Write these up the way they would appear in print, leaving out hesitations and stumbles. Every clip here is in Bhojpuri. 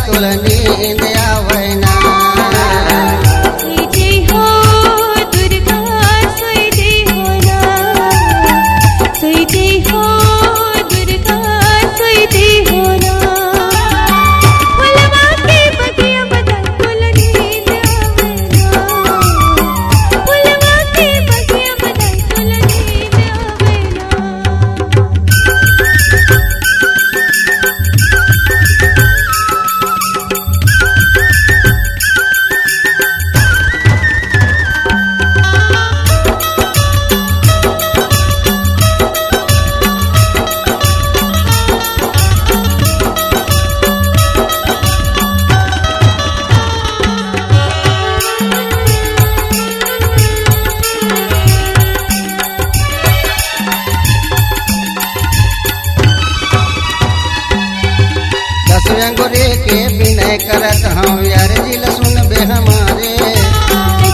तोल नींद आवैना। गोरे के विनय करत हूँ यार जिल सुन बे हमारे।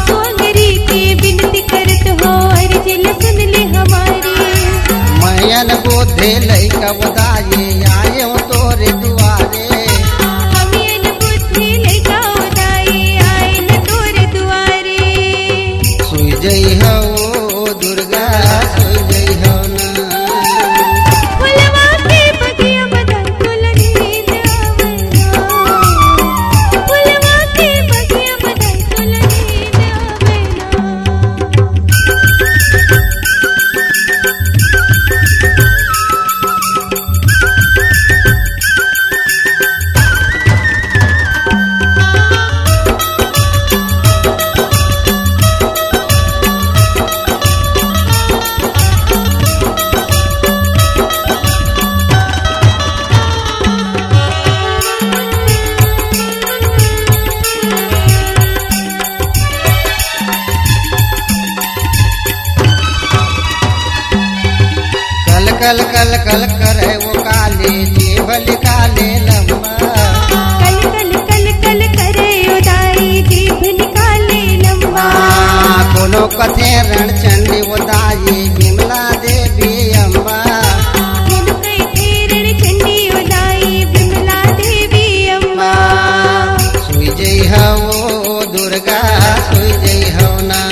सोगरी के विनती करत हो और जिल सुन ले हमारे। मैयन बोधे लइका उदाये आए हो तोरे दुआरे। मैयन बोधे लइका उदाये आए न तोरे दुआरे। सुई जई हो दुर्गा सुई जई हो ना। कल कल कल करे वो काले जीवल काले लम्बा। कल कल कल कल करे उदाई जीभ निकाले लम्बा। कोनो कथे रण चंडी उदाई बिमला देवी अम्बा। कोनो कथे रण चंडी उदाई बिमला देवी अम्बा। सुई जई हो दुर्गा सुई जई हो ना।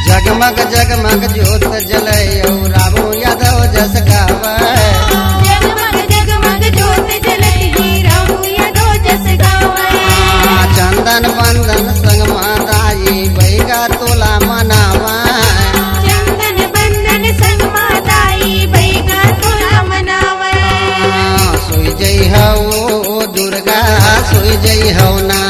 जगमग जगमग ज्योत जले रामू यादव जस गावे। जगमग जगमग ज्योत जले रामू यादव जस गावे। चंदन बंदन संग मादाई बैगा तोला मनावा। चंदन बंदन संग मादाई बैगा तोला मनावा। सोई जई हो दुर्गा सोई जई हो ना।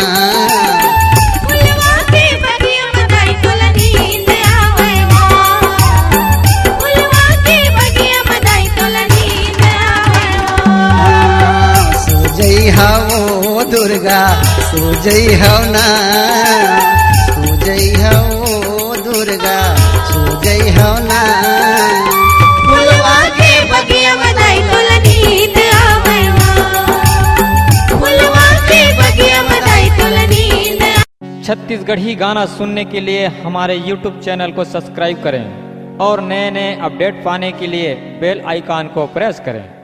दुर्गा सो जई हो ना सो जई हो दुर्गा सो जई हो ना। फुलवा के बगिया मदाई तोल नींद आवे मां। फुलवा के बगिया मदाई तोल नींद। छत्तीसगढ़ी गाना सुनने के लिए हमारे YouTube चैनल को सब्सक्राइब करें और नए नए अपडेट पाने के लिए बेल आइकॉन को प्रेस करें।